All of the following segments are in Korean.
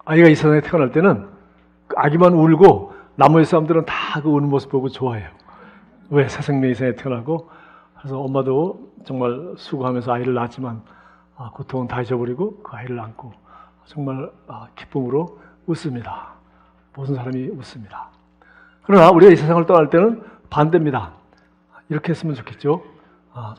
아이가 이 세상에 태어날 때는 아기만 울고 나머지 사람들은 다 그 우는 모습 보고 좋아해요. 왜? 새 생명이 이 세상에 태어나고. 그래서 엄마도 정말 수고하면서 아이를 낳았지만 고통은 다 잊어버리고 그 아이를 안고 정말 기쁨으로 웃습니다. 모든 사람이 웃습니다. 그러나 우리가 이 세상을 떠날 때는 반대입니다. 이렇게 했으면 좋겠죠.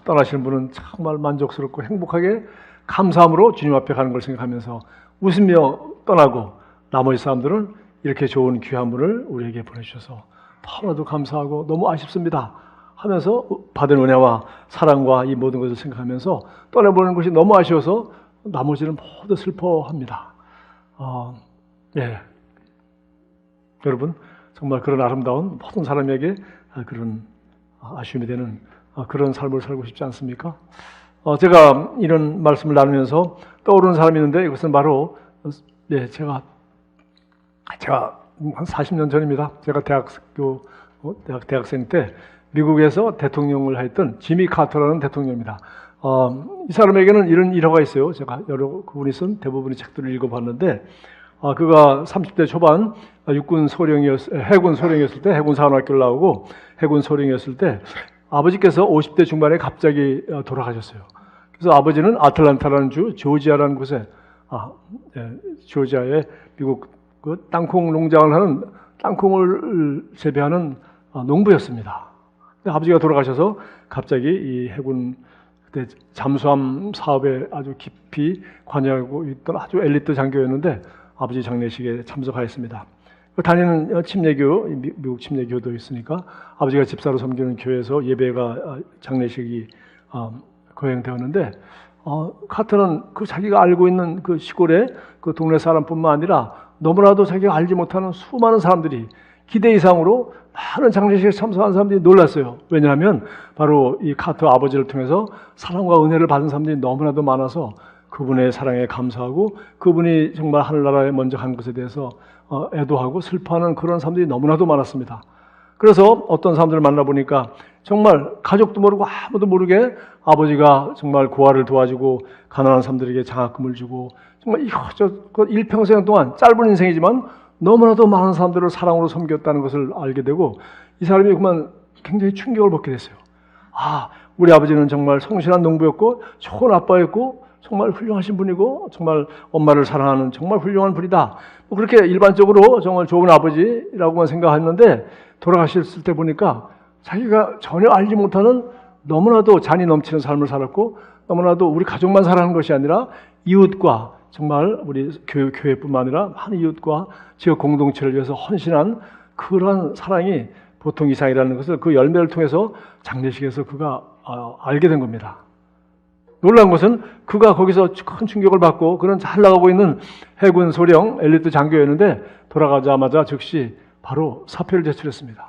떠나시는 분은 정말 만족스럽고 행복하게 감사함으로 주님 앞에 가는 걸 생각하면서 웃으며 떠나고, 나머지 사람들은 이렇게 좋은 귀한 분을 우리에게 보내주셔서 너무나도 감사하고 너무 아쉽습니다 하면서 받은 은혜와 사랑과 이 모든 것을 생각하면서 떠나보는 것이 너무 아쉬워서 나머지는 모두 슬퍼합니다. 예. 여러분, 정말 그런 아름다운 모든 사람에게 그런 아쉬움이 되는 그런 삶을 살고 싶지 않습니까? 제가 이런 말씀을 나누면서 떠오르는 사람이 있는데, 이것은 바로 제가 한 40년 전입니다. 제가 대학생 때 미국에서 대통령을 했던 지미 카터라는 대통령입니다. 이 사람에게는 이런 일화가 있어요. 제가 그분이 쓴 대부분의 책들을 읽어봤는데, 그가 30대 초반 해군 소령이었을 때, 해군 사관학교를 나오고 해군 소령이었을 때 아버지께서 50대 중반에 갑자기 돌아가셨어요. 그래서 아버지는 아틀란타라는 주, 조지아라는 곳에, 조지아에 미국 그 땅콩 농장을 하는, 땅콩을 재배하는 농부였습니다. 근데 아버지가 돌아가셔서 갑자기 이 해군 그때 잠수함 사업에 아주 깊이 관여하고 있던 아주 엘리트 장교였는데 아버지 장례식에 참석하였습니다. 다니는 침례교, 미국 침례교도 있으니까 아버지가 집사로 섬기는 교회에서 예배가, 장례식이 거행되었는데, 카터는 그 자기가 알고 있는 그 시골의 그 동네 사람뿐만 아니라 너무나도 자기가 알지 못하는 수많은 사람들이 기대 이상으로 많은 장례식에 참석한 사람들이 놀랐어요. 왜냐하면 바로 이 카터 아버지를 통해서 사랑과 은혜를 받은 사람들이 너무나도 많아서 그분의 사랑에 감사하고 그분이 정말 하늘나라에 먼저 간 것에 대해서 애도하고 슬퍼하는 그런 사람들이 너무나도 많았습니다. 그래서 어떤 사람들을 만나보니까 정말 가족도 모르고 아무도 모르게 아버지가 정말 고아를 도와주고 가난한 사람들에게 장학금을 주고 정말 이것저것 일평생 동안, 짧은 인생이지만 너무나도 많은 사람들을 사랑으로 섬겼다는 것을 알게 되고, 이 사람이 그만 굉장히 충격을 받게 됐어요. 우리 아버지는 정말 성실한 농부였고 좋은 아빠였고 정말 훌륭하신 분이고 정말 엄마를 사랑하는 정말 훌륭한 분이다. 그렇게 일반적으로 정말 좋은 아버지라고만 생각했는데, 돌아가셨을 때 보니까 자기가 전혀 알지 못하는 너무나도 잔이 넘치는 삶을 살았고, 너무나도 우리 가족만 사랑하는 것이 아니라 이웃과, 정말 우리 교회뿐만 아니라 많은 이웃과 지역 공동체를 위해서 헌신한 그런 사랑이 보통 이상이라는 것을 그 열매를 통해서 장례식에서 그가 알게 된 겁니다. 놀라운 것은 그가 거기서 큰 충격을 받고 그는 잘 나가고 있는 해군 소령 엘리트 장교였는데, 돌아가자마자 즉시 바로 사표를 제출했습니다.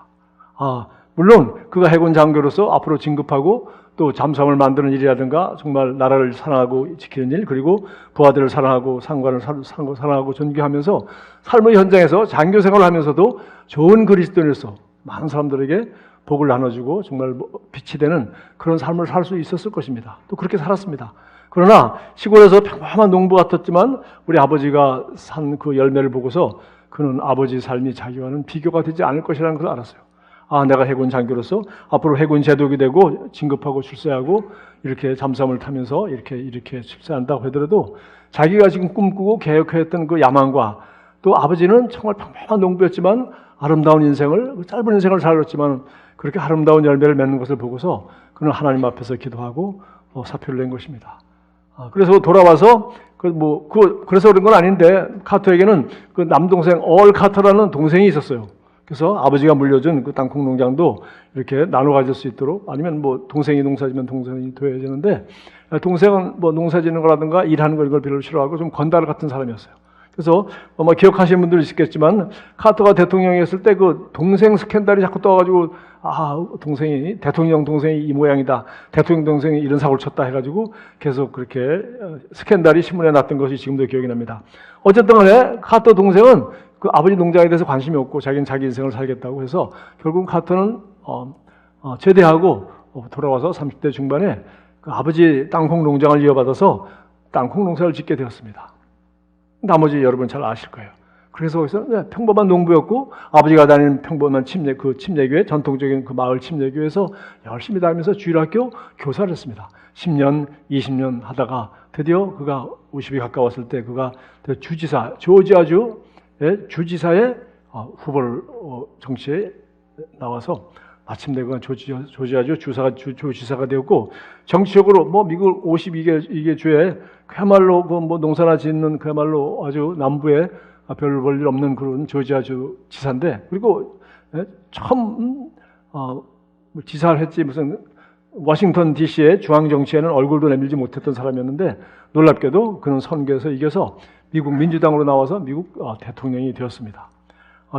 물론 그가 해군 장교로서 앞으로 진급하고 또 잠수함을 만드는 일이라든가 정말 나라를 사랑하고 지키는 일, 그리고 부하들을 사랑하고 상관을 사랑하고 존경하면서 삶의 현장에서 장교 생활을 하면서도 좋은 그리스도인으로서 많은 사람들에게 복을 나눠주고 정말 빛이 되는 그런 삶을 살 수 있었을 것입니다. 또 그렇게 살았습니다. 그러나 시골에서 평범한 농부 같았지만 우리 아버지가 산 그 열매를 보고서 그는 아버지 삶이 자기와는 비교가 되지 않을 것이라는 것을 알았어요. 내가 해군 장교로서 앞으로 해군 제독이 되고 진급하고 출세하고 이렇게 잠수함을 타면서 이렇게 출세한다고 하더라도 자기가 지금 꿈꾸고 계획했던 그 야망과, 또 아버지는 정말 평범한 농부였지만 아름다운 인생을, 짧은 인생을 살았지만 그렇게 아름다운 열매를 맺는 것을 보고서 그는 하나님 앞에서 기도하고 사표를 낸 것입니다. 그래서 돌아와서 그래서 그런 건 아닌데, 카터에게는 그 남동생 얼 카터라는 동생이 있었어요. 그래서 아버지가 물려준 그 땅콩 농장도 이렇게 나눠 가질 수 있도록, 아니면 동생이 농사지면 동생이 도와주는데, 동생은 농사 짓는 거라든가 일하는 거 이걸 별로 싫어하고 좀 건달 같은 사람이었어요. 그래서 기억하시는 분들 있겠지만, 카터가 대통령이었을 때 그 동생 스캔들이 자꾸 떠가지고 대통령 동생이 이 모양이다, 대통령 동생이 이런 사고를 쳤다 해가지고 계속 그렇게 스캔들이 신문에 났던 것이 지금도 기억이 납니다. 어쨌든 간에 카터 동생은 그 아버지 농장에 대해서 관심이 없고 자기는 자기 인생을 살겠다고 해서 결국 카터는 제대하고 돌아와서 30대 중반에 그 아버지 땅콩 농장을 이어받아서 땅콩 농사를 짓게 되었습니다. 나머지 여러분 잘 아실 거예요. 그래서 거기서 평범한 농부였고 아버지가 다니는 평범한 침례교회, 전통적인 그 마을 침례교회에서 열심히 다니면서 주일학교 교사를 했습니다. 10년, 20년 하다가 드디어 그가 50이 가까웠을 때 그가 주지사, 조지아주의 주지사의 후보를 정치에 나와서 마침내 그가 조지아주 주지사가 되었고, 정치적으로 뭐 미국 52개 주에 그야말로 그 뭐 농사나 짓는 그야말로 아주 남부에 별 볼 일 없는 그런 조지아주 지사인데, 그리고 처음 지사를 했지 무슨 워싱턴 DC의 중앙 정치에는 얼굴도 내밀지 못했던 사람이었는데, 놀랍게도 그는 선거에서 이겨서 미국 민주당으로 나와서 미국 대통령이 되었습니다.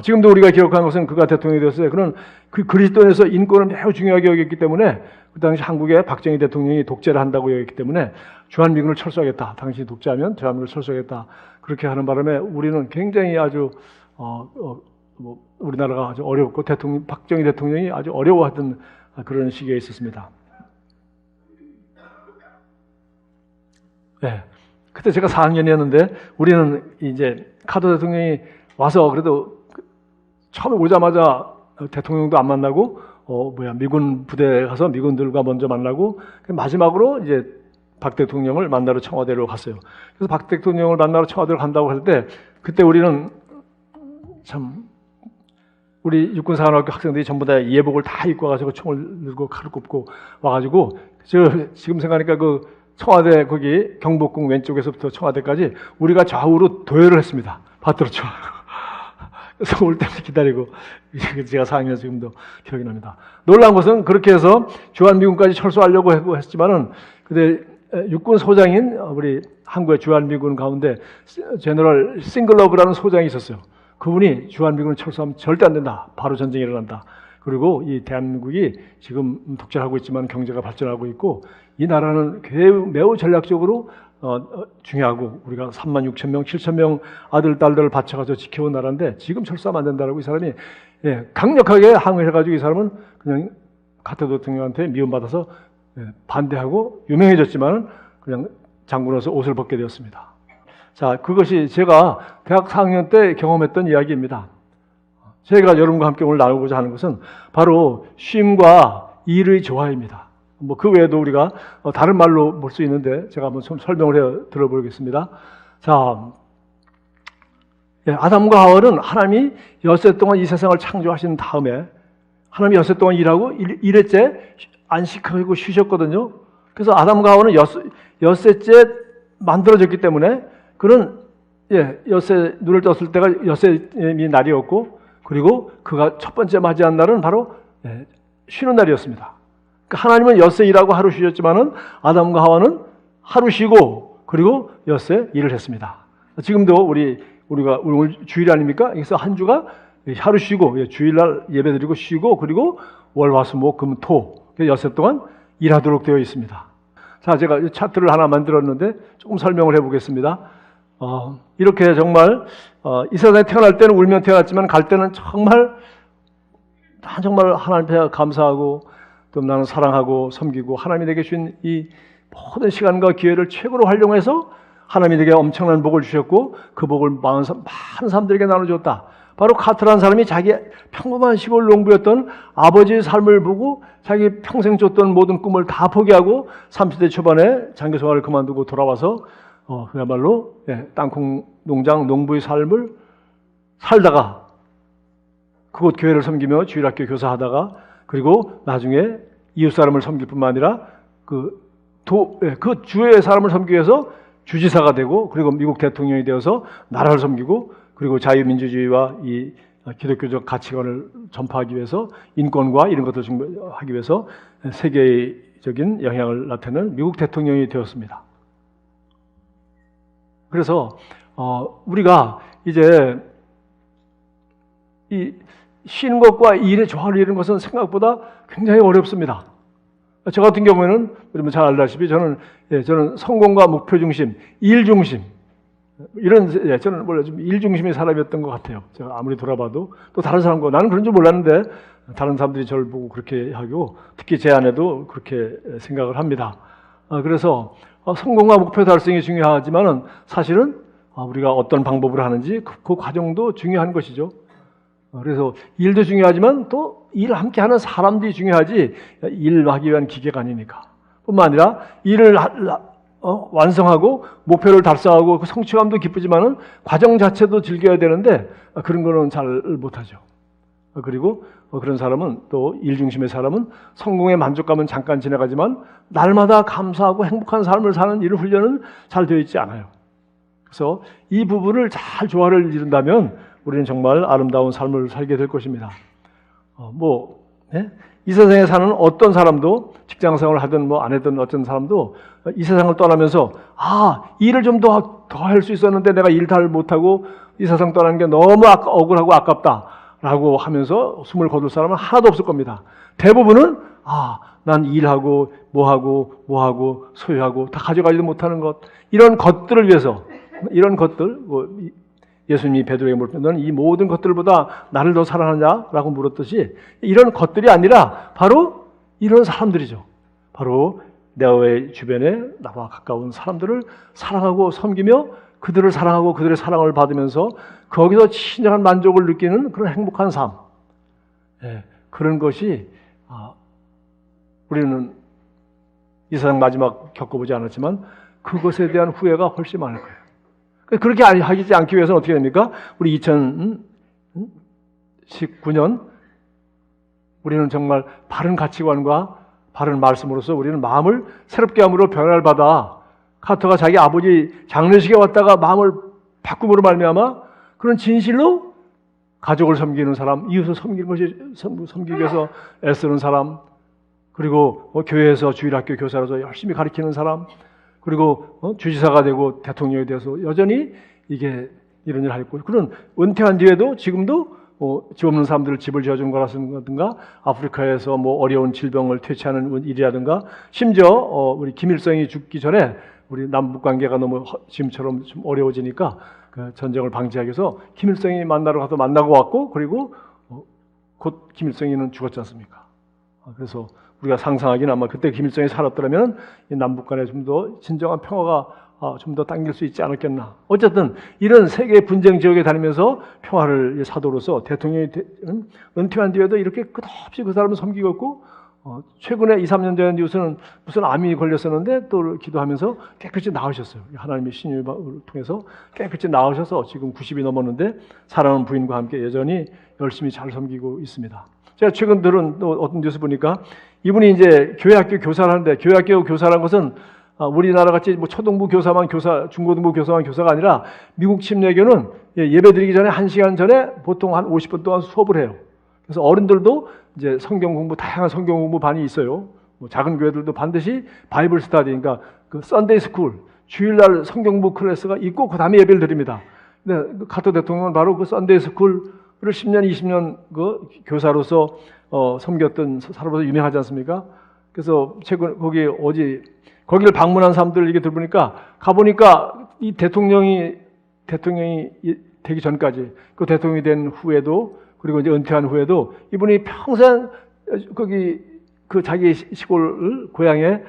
지금도 우리가 기억하는 것은 그가 대통령이 되었어요. 그는 그 그리스도인에서 인권을 매우 중요하게 여겼기 때문에, 그 당시 한국에 박정희 대통령이 독재를 한다고 여겼기 때문에 주한미군을 철수하겠다. 당시 독재하면 주한미군을 철수하겠다. 그렇게 하는 바람에 우리는 굉장히 아주 우리나라가 아주 어렵고 박정희 대통령이 아주 어려워하던 그런 시기에 있었습니다. 네. 그때 제가 4학년이었는데 우리는 이제 카터 대통령이 와서 그래도 처음에 오자마자 대통령도 안 만나고 미군 부대에 가서 미군들과 먼저 만나고 마지막으로 이제 박 대통령을 만나러 청와대로 갔어요. 그래서 박 대통령을 만나러 청와대로 간다고 할 때 그때 우리는 참 우리 육군사관학교 학생들이 전부 다 예복을 다 입고 와가지고 총을 들고 칼을 꼽고 와가지고 지금 생각하니까 그 청와대 거기 경복궁 왼쪽에서부터 청와대까지 우리가 좌우로 도열을 했습니다. 받들어 쳐. 그래서 올 때까지 기다리고, 제가 4학년 지금도 기억이 납니다. 놀라운 것은 그렇게 해서 주한미군까지 철수하려고 했지만은, 근데 육군 소장인 우리 한국의 주한미군 가운데 제너럴 싱글러브라는 소장이 있었어요. 그분이 주한미군을 철수하면 절대 안 된다. 바로 전쟁이 일어난다. 그리고 이 대한민국이 지금 독재하고 있지만 경제가 발전하고 있고, 이 나라는 매우 전략적으로 중요하고 우리가 36,000명, 7,000명 아들, 딸들을 바쳐가지고 지켜온 나라인데 지금 철수하면 안 된다라고 이 사람이 강력하게 항의해가지고 이 사람은 그냥 카터 대통령한테 미움받아서 반대하고 유명해졌지만 그냥 장군으로서 옷을 벗게 되었습니다. 자, 그것이 제가 대학 4학년 때 경험했던 이야기입니다. 제가 여러분과 함께 오늘 나누고자 하는 것은 바로 쉼과 일의 조화입니다. 뭐 그 외에도 우리가 다른 말로 볼 수 있는데 제가 한번 좀 설명을 해 들어보겠습니다. 자, 아담과 하와는 하나님이 엿새 동안 이 세상을 창조하신 다음에 하나님이 엿새 동안 일하고 일회째 안식하고 쉬셨거든요. 그래서 아담과 하와는 엿새째 만들어졌기 때문에 그는 엿새 눈을 떴을 때가 엿새의 날이었고, 그리고 그가 첫 번째 맞이한 날은 바로 쉬는 날이었습니다. 하나님은 엿새 일하고 하루 쉬셨지만은 아담과 하와는 하루 쉬고 그리고 엿새 일을 했습니다. 지금도 우리가 오늘 주일 아닙니까? 그래서 한 주가 하루 쉬고 주일날 예배드리고 쉬고 그리고 월, 화, 수, 목, 금, 토 엿새 동안 일하도록 되어 있습니다. 자, 제가 차트를 하나 만들었는데 조금 설명을 해보겠습니다. 이렇게 정말 이 세상에 태어날 때는 울면 태어났지만 갈 때는 정말 하나님 앞에 감사하고 또 나는 사랑하고 섬기고 하나님이 내게 주신 이 모든 시간과 기회를 최고로 활용해서 하나님이 내게 엄청난 복을 주셨고 그 복을 많은 사람들에게 나눠줬다. 바로 카터라는 사람이 자기 평범한 시골 농부였던 아버지의 삶을 보고 자기 평생 쫓던 모든 꿈을 다 포기하고 30대 초반에 장교 생활을 그만두고 돌아와서 그야말로 땅콩 농장 농부의 삶을 살다가 그곳 교회를 섬기며 주일학교 교사하다가 그리고 나중에 이웃 사람을 섬길 뿐만 아니라 그 주의 사람을 섬기기 위해서 주지사가 되고 그리고 미국 대통령이 되어서 나라를 섬기고 그리고 자유민주주의와 이 기독교적 가치관을 전파하기 위해서 인권과 이런 것들을 하기 위해서 세계적인 영향을 나타내는 미국 대통령이 되었습니다. 그래서 우리가 이제 이 쉬는 것과 일의 조화를 이루는 것은 생각보다 굉장히 어렵습니다. 저 같은 경우에는 여러분 잘 알다시피 저는 성공과 목표 중심, 일 중심 저는 원래 좀 일 중심의 사람이었던 것 같아요. 제가 아무리 돌아봐도 또 다른 사람과 나는 그런 줄 몰랐는데 다른 사람들이 저를 보고 그렇게 하고 특히 제 아내도 그렇게 생각을 합니다. 그래서 성공과 목표 달성이 중요하지만은 사실은 우리가 어떤 방법으로 하는지 그 과정도 중요한 것이죠. 그래서 일도 중요하지만 또 일을 함께 하는 사람들이 중요하지 일하기 위한 기계가 아니니까. 뿐만 아니라 일을 완성하고 목표를 달성하고 그 성취감도 기쁘지만은 과정 자체도 즐겨야 되는데 그런 거는 잘 못하죠. 그리고 그런 사람은 또 일 중심의 사람은 성공의 만족감은 잠깐 지나가지만 날마다 감사하고 행복한 삶을 사는 이런 훈련은 잘 되어 있지 않아요. 그래서 이 부분을 잘 조화를 이룬다면 우리는 정말 아름다운 삶을 살게 될 것입니다. 이 세상에 사는 어떤 사람도 직장생활을 하든 안 하든 어떤 사람도 이 세상을 떠나면서 일을 좀 더 할 수 있었는데 내가 일 잘 못하고 이 세상 떠나는 게 너무 억울하고 아깝다라고 하면서 숨을 거둘 사람은 하나도 없을 겁니다. 대부분은 난 일하고 뭐하고 소유하고 다 가져가지도 못하는 것 이런 것들을 위해서 이런 것들 예수님이 베드로에게 물었더니 너는 이 모든 것들보다 나를 더 사랑하냐라고 물었듯이 이런 것들이 아니라 바로 이런 사람들이죠. 바로 내 주변에 나와 가까운 사람들을 사랑하고 섬기며 그들을 사랑하고 그들의 사랑을 받으면서 거기서 진정한 만족을 느끼는 그런 행복한 삶. 그런 것이 우리는 이 세상 마지막 겪어보지 않았지만 그것에 대한 후회가 훨씬 많을 거예요. 그렇게 하지 않기 위해서는 어떻게 됩니까? 우리 2019년 우리는 정말 바른 가치관과 바른 말씀으로서 우리는 마음을 새롭게 함으로 변화를 받아 카터가 자기 아버지 장례식에 왔다가 마음을 바꿈으로 말미암아 그런 진실로 가족을 섬기는 사람, 이웃을 섬기기 위해서 애쓰는 사람, 그리고 교회에서 주일학교 교사로서 열심히 가르치는 사람, 그리고 주지사가 되고 대통령이 되어서 여전히 이게 이런 일을 하고 그런 은퇴한 뒤에도 지금도 집 없는 사람들을 집을 지어준 거라든가 아프리카에서 어려운 질병을 퇴치하는 일이라든가 심지어 우리 김일성이 죽기 전에 우리 남북 관계가 너무 지금처럼 좀 어려워지니까 그 전쟁을 방지하기 위해서 김일성이 만나러 가서 만나고 왔고 그리고 곧 김일성이는 죽었지 않습니까? 그래서 우리가 상상하기는 아마 그때 김일성이 살았더라면 이 남북 간에 좀 더 진정한 평화가 좀 더 당길 수 있지 않았겠나. 어쨌든 이런 세계 분쟁 지역에 다니면서 평화를 사도로서 대통령이 은퇴한 뒤에도 이렇게 끝없이 그 사람을 섬기고 있고 최근에 2, 3년 전 뉴스는 무슨 암이 걸렸었는데 또 기도하면서 깨끗이 나으셨어요. 하나님의 신유를 통해서 깨끗이 나으셔서 지금 90이 넘었는데 사랑하는 부인과 함께 여전히 열심히 잘 섬기고 있습니다. 제가 최근 들은 또 어떤 뉴스 보니까 이분이 이제 교회학교 교사를 하는데 교회학교 교사라는 것은 우리나라 같이 초등부 교사만 교사, 중고등부 교사만 교사가 아니라 미국 침례교는 예배드리기 전에 1시간 전에 보통 한 50분 동안 수업을 해요. 그래서 어른들도 이제 성경 공부, 다양한 성경 공부 반이 있어요. 작은 교회들도 반드시 바이블 스터디, 그러니까 그 썬데이 스쿨, 주일날 성경 공부 클래스가 있고 그 다음에 예배를 드립니다. 근데 카터 대통령은 바로 그 썬데이 스쿨을 10년, 20년 그 교사로서 섬겼던 사람으로서 유명하지 않습니까? 그래서 최근 거기를 방문한 사람들 얘기 들어보니까 가보니까 이 대통령이 되기 전까지 그 대통령이 된 후에도 그리고 이제 은퇴한 후에도 이분이 평생 거기 그 자기 시골 고향에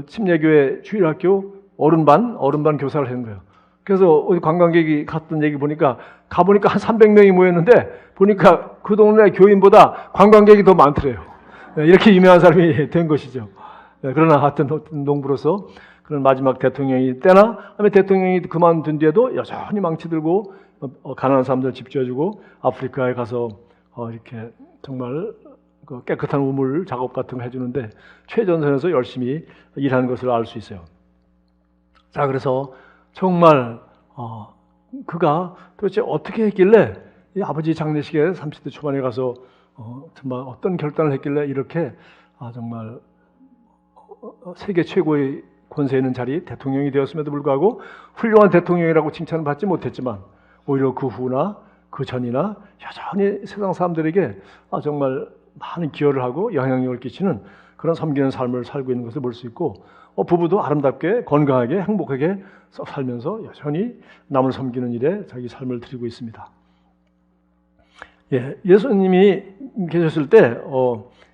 침례교회 주일학교 어른반 교사를 하는 거예요. 그래서 어디 관광객이 갔던 얘기 보니까 가보니까 한 300명이 모였는데 보니까 그 동네 교인보다 관광객이 더 많더래요. 이렇게 유명한 사람이 된 것이죠. 그러나 하여튼 농부로서 그런 마지막 대통령이 때나 아니면 대통령이 그만둔 뒤에도 여전히 망치들고 가난한 사람들 집 지어주고 아프리카에 가서 이렇게 정말 깨끗한 우물 작업 같은 거 해주는데 최전선에서 열심히 일하는 것을 알 수 있어요. 자, 그래서 정말 그가 도대체 어떻게 했길래 이 아버지 장례식에 30대 초반에 가서 정말 어떤 결단을 했길래 이렇게 정말 세계 최고의 권세 있는 자리 대통령이 되었음에도 불구하고 훌륭한 대통령이라고 칭찬을 받지 못했지만 오히려 그 후나 그 전이나 여전히 세상 사람들에게 정말 많은 기여를 하고 영향력을 끼치는 그런 섬기는 삶을 살고 있는 것을 볼 수 있고 부부도 아름답게 건강하게 행복하게 살면서 여전히 남을 섬기는 일에 자기 삶을 드리고 있습니다. 예수님이 계셨을 때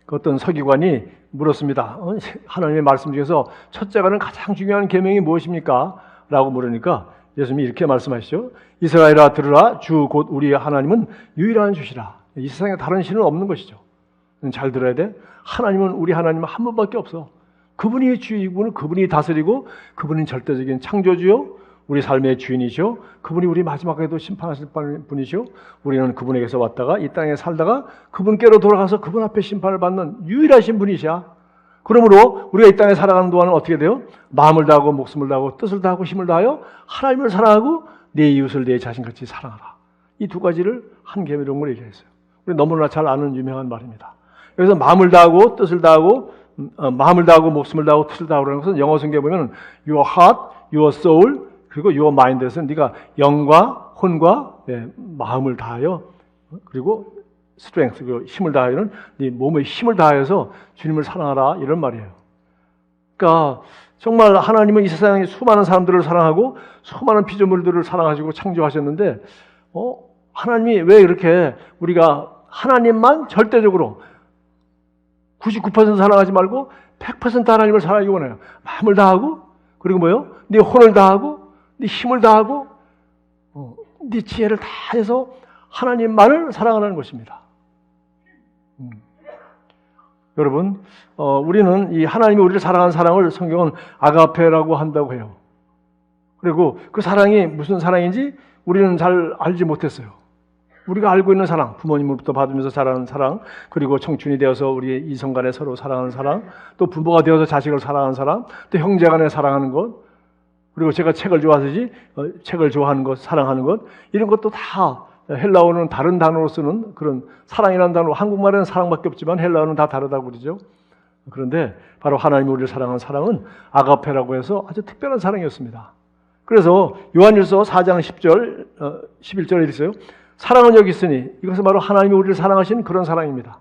그 어떤 서기관이 물었습니다. 하나님의 말씀 중에서 첫째가는 가장 중요한 계명이 무엇입니까? 라고 물으니까 예수님이 이렇게 말씀하시죠. 이스라엘아 들으라, 주 곧 우리의 하나님은 유일한 주시라. 이 세상에 다른 신은 없는 것이죠. 잘 들어야 돼. 하나님은 우리 하나님은 한 분밖에 없어. 그분이 주이고 그분이 다스리고 그분은 절대적인 창조주요, 우리 삶의 주인이시오. 그분이 우리 마지막에도 심판하실 분이시오. 우리는 그분에게서 왔다가 이 땅에 살다가 그분께로 돌아가서 그분 앞에 심판을 받는 유일하신 분이시야. 그러므로 우리가 이 땅에 살아가는 동안은 어떻게 돼요? 마음을 다하고 목숨을 다하고 뜻을 다하고 힘을 다하여 하나님을 사랑하고 내 이웃을 내 자신같이 사랑하라. 이 두 가지를 한 계명으로 얘기했어요. 우리 너무나 잘 아는 유명한 말입니다. 그래서 마음을 다하고 뜻을 다하고 마음을 다하고 목숨을 다하고 뜻을 다하고 그러는 것은 영어 성경에 보면 your heart, your soul 그리고 your mind에서 네가 영과 혼과 마음을 다하여 그리고 strength, 그 힘을 다하여는 네 몸의 힘을 다하여서 주님을 사랑하라 이런 말이에요. 그러니까 정말 하나님은 이 세상에 수많은 사람들을 사랑하고 수많은 피조물들을 사랑하시고 창조하셨는데 하나님이 왜 이렇게 우리가 하나님만 절대적으로 99% 사랑하지 말고 100% 하나님을 사랑하기 원해요. 마음을 다하고 그리고 뭐요? 네 혼을 다하고 네 힘을 다하고 네 지혜를 다해서 하나님만을 사랑하는 것입니다. 여러분, 우리는 이 하나님이 우리를 사랑하는 사랑을 성경은 아가페라고 한다고 해요. 그리고 그 사랑이 무슨 사랑인지 우리는 잘 알지 못했어요. 우리가 알고 있는 사랑, 부모님으로부터 받으면서 자라는 사랑, 그리고 청춘이 되어서 우리 이성간에 서로 사랑하는 사랑, 또 부모가 되어서 자식을 사랑하는 사랑, 또 형제간에 사랑하는 것, 그리고 제가 책을 좋아하듯이 책을 좋아하는 것, 사랑하는 것, 이런 것도 다 헬라어는 다른 단어로 쓰는 그런 사랑이라는 단어, 한국말에는 사랑밖에 없지만 헬라어는 다 다르다고 그러죠. 그런데 바로 하나님이 우리를 사랑하는 사랑은 아가페라고 해서 아주 특별한 사랑이었습니다. 그래서 요한일서 4장 10절, 11절에 있어요. 사랑은 여기 있으니 이것은 바로 하나님이 우리를 사랑하신 그런 사랑입니다.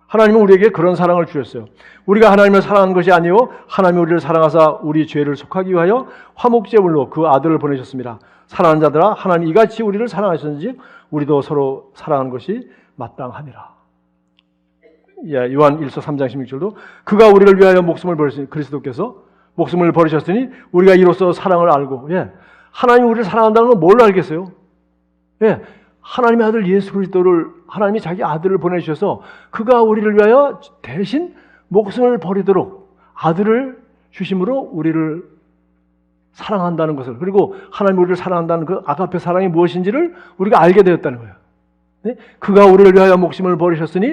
하나님은 우리에게 그런 사랑을 주셨어요. 우리가 하나님을 사랑하는 것이 아니요 하나님이 우리를 사랑하사 우리 죄를 속하기 위하여 화목제물로 그 아들을 보내셨습니다. 사랑하는 자들아 하나님이 이같이 우리를 사랑하셨는지 우리도 서로 사랑하는 것이 마땅하니라. 요한 1서 3장 16절도 그가 우리를 위하여 목숨을 버리신 그리스도께서 목숨을 버리셨으니 우리가 이로써 사랑을 알고 하나님이 우리를 사랑한다는 건 뭘 알겠어요? 하나님의 아들 예수 그리스도를 하나님이 자기 아들을 보내주셔서 그가 우리를 위하여 대신 목숨을 버리도록 아들을 주심으로 우리를 사랑한다는 것을 그리고 하나님이 우리를 사랑한다는 그 아가페 사랑이 무엇인지를 우리가 알게 되었다는 거예요. 그가 우리를 위하여 목숨을 버리셨으니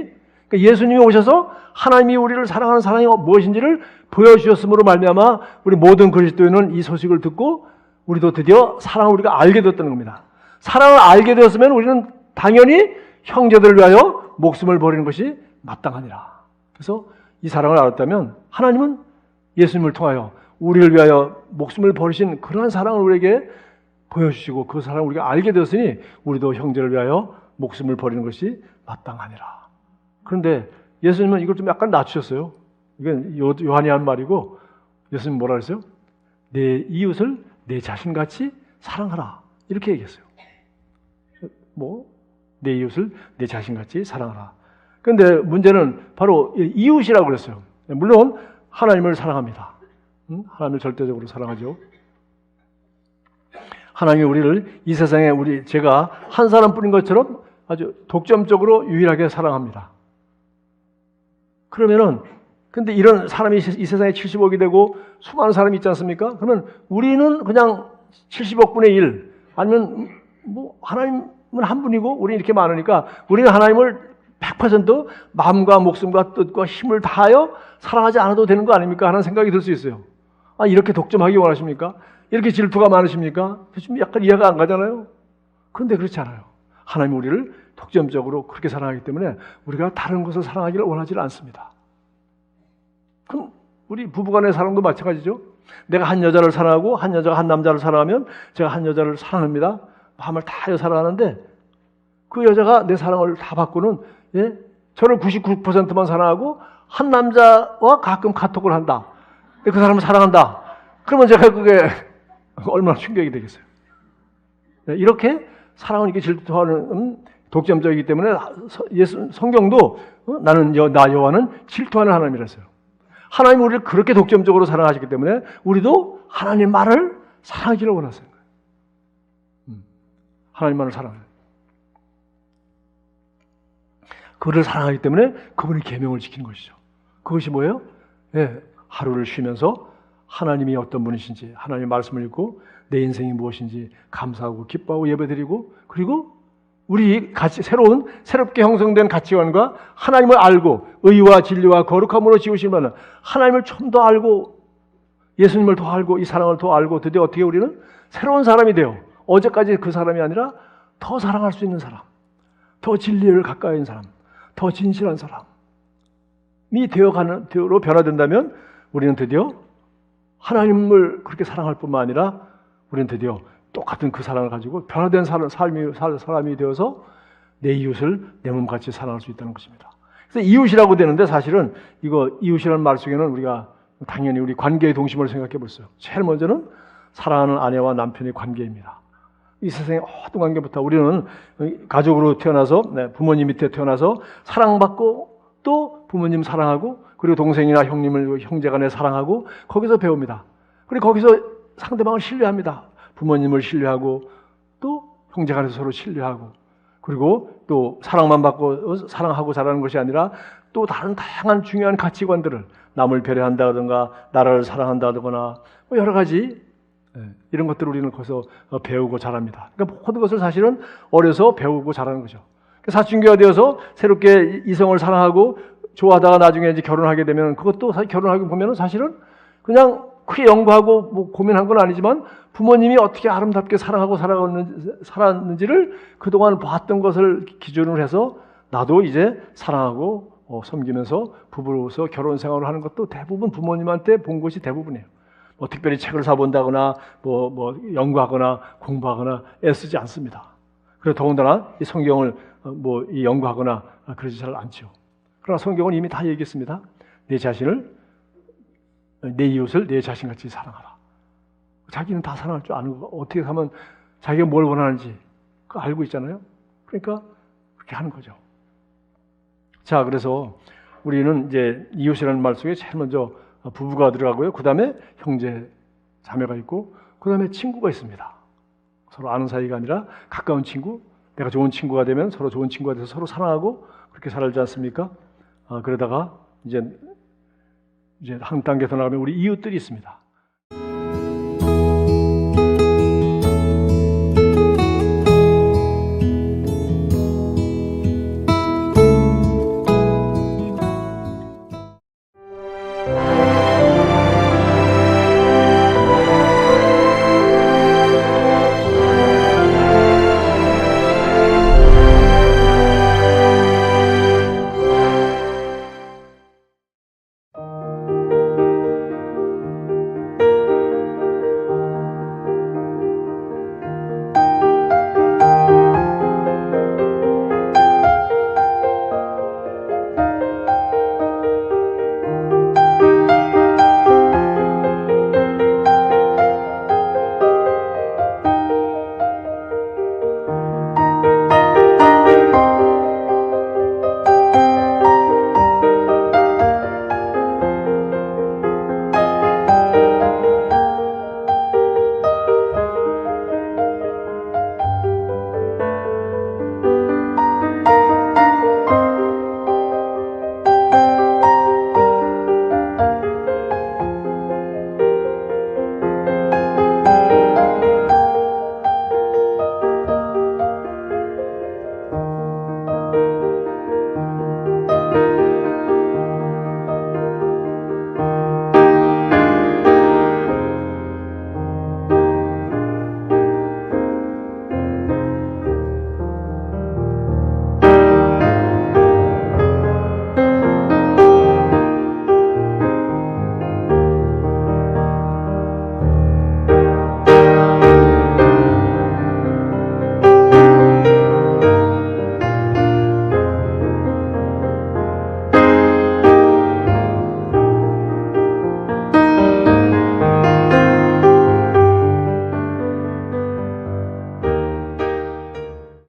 그러니까 예수님이 오셔서 하나님이 우리를 사랑하는 사랑이 무엇인지를 보여주셨으므로 말미암아 우리 모든 그리스도인은 이 소식을 듣고 우리도 드디어 사랑을 우리가 알게 되었다는 겁니다. 사랑을 알게 되었으면 우리는 당연히 형제들을 위하여 목숨을 버리는 것이 마땅하니라. 그래서 이 사랑을 알았다면 하나님은 예수님을 통하여 우리를 위하여 목숨을 버리신 그러한 사랑을 우리에게 보여주시고 그 사랑을 우리가 알게 되었으니 우리도 형제를 위하여 목숨을 버리는 것이 마땅하니라. 그런데 예수님은 이걸 좀 약간 낮추셨어요. 이건 요한이 한 말이고 예수님은 뭐라 그랬어요? 내 이웃을 내 자신같이 사랑하라. 이렇게 얘기했어요. 내 이웃을 내 자신같이 사랑하라. 그런데 문제는 바로 이웃이라고 그랬어요. 물론 하나님을 사랑합니다. 하나님을 절대적으로 사랑하죠. 하나님이 우리를 이 세상에 제가 한 사람뿐인 것처럼 아주 독점적으로 유일하게 사랑합니다. 그러면은 근데 이런 사람이 이 세상에 70억이 되고 수많은 사람이 있지 않습니까? 그러면 우리는 그냥 70억 분의 1 아니면 하나님은 한 분이고 우리는 이렇게 많으니까 우리는 하나님을 100% 마음과 목숨과 뜻과 힘을 다하여 사랑하지 않아도 되는 거 아닙니까? 하는 생각이 들 수 있어요. 이렇게 독점하기 원하십니까? 이렇게 질투가 많으십니까? 좀 약간 이해가 안 가잖아요. 그런데 그렇지 않아요. 하나님이 우리를 독점적으로 그렇게 사랑하기 때문에 우리가 다른 것을 사랑하기를 원하지 않습니다. 그럼 우리 부부간의 사랑도 마찬가지죠. 내가 한 여자를 사랑하고 한 여자가 한 남자를 사랑하면 제가 한 여자를 사랑합니다. 마음을 다하여 사랑하는데 그 여자가 내 사랑을 다 받고는 저를 99%만 사랑하고 한 남자와 가끔 카톡을 한다. 그 사람을 사랑한다. 그러면 제가 그게 얼마나 충격이 되겠어요. 이렇게 사랑은 이게 질투하는 독점적이기 때문에 성경도 나는 나 여호와는 질투하는 하나님이라서요. 하나님 우리를 그렇게 독점적으로 사랑하시기 때문에 우리도 하나님 말을 사랑하기를 원하세요. 하나님만을 사랑해요. 그를 사랑하기 때문에 그분이 계명을 지키는 것이죠. 그것이 뭐예요? 예, 하루를 쉬면서 하나님이 어떤 분이신지, 하나님의 말씀을 읽고 내 인생이 무엇인지 감사하고 기뻐하고 예배드리고, 그리고 우리 새롭게 형성된 가치관과 하나님을 알고 의와 진리와 거룩함으로 지으신 분은 하나님을 좀 더 알고 예수님을 더 알고 이 사랑을 더 알고 드디어 어떻게 우리는 새로운 사람이 되어 어제까지 그 사람이 아니라 더 사랑할 수 있는 사람, 더 진리를 가까이 있는 사람, 더 진실한 사람이 되어로 변화된다면 우리는 드디어 하나님을 그렇게 사랑할 뿐만 아니라 우리는 드디어 똑같은 그 사랑을 가지고 변화된 사람이 되어서 내 이웃을 내 몸같이 사랑할 수 있다는 것입니다. 그래서 이웃이라고 되는데 사실은 이거 이웃이라는 말 속에는 우리가 당연히 우리 관계의 동심을 생각해 보세요. 제일 먼저는 사랑하는 아내와 남편의 관계입니다. 이 세상의 모든 관계부터 우리는 가족으로 태어나서 부모님 밑에 태어나서 사랑받고 또 부모님 사랑하고 그리고 동생이나 형제간에 사랑하고 거기서 배웁니다. 그리고 거기서 상대방을 신뢰합니다. 부모님을 신뢰하고 또 형제간에서 서로 신뢰하고 그리고 또 사랑만 받고 사랑하고 자라는 것이 아니라 또 다른 다양한 중요한 가치관들을 남을 배려한다든가 나라를 사랑한다거나 뭐 여러 가지 이런 것들을 우리는 거기서 배우고 자랍니다. 그러니까 모든 것을 사실은 어려서 배우고 자라는 거죠. 사춘기가 되어서 새롭게 이성을 사랑하고 좋아하다가 나중에 이제 결혼하게 되면 그것도 결혼하게 보면은 사실은 그냥 크게 연구하고 뭐 고민한 건 아니지만 부모님이 어떻게 아름답게 사랑하고 살았는지를 그동안 봤던 것을 기준으로 해서 나도 이제 사랑하고 섬기면서 부부로서 결혼 생활을 하는 것도 대부분 부모님한테 본 것이 대부분이에요. 뭐 특별히 책을 사본다거나 뭐 연구하거나 공부하거나 애쓰지 않습니다. 그리고 더군다나 이 성경을 이 연구하거나 그러지 잘 않죠. 그러나 성경은 이미 다 얘기했습니다. 내 이웃을 내 자신같이 사랑하라. 자기는 다 사랑할 줄 아는 거 어떻게 하면 자기가 뭘 원하는지 그거 알고 있잖아요. 그러니까 그렇게 하는 거죠. 자, 그래서 우리는 이제 이웃이라는 말 속에 제일 먼저 부부가 들어가고요. 그 다음에 형제, 자매가 있고 그 다음에 친구가 있습니다. 서로 아는 사이가 아니라 가까운 친구, 내가 좋은 친구가 되면 서로 좋은 친구가 돼서 서로 사랑하고 그렇게 살지 않습니까? 그러다가 이제 한 단계 더 나가면 우리 이웃들이 있습니다.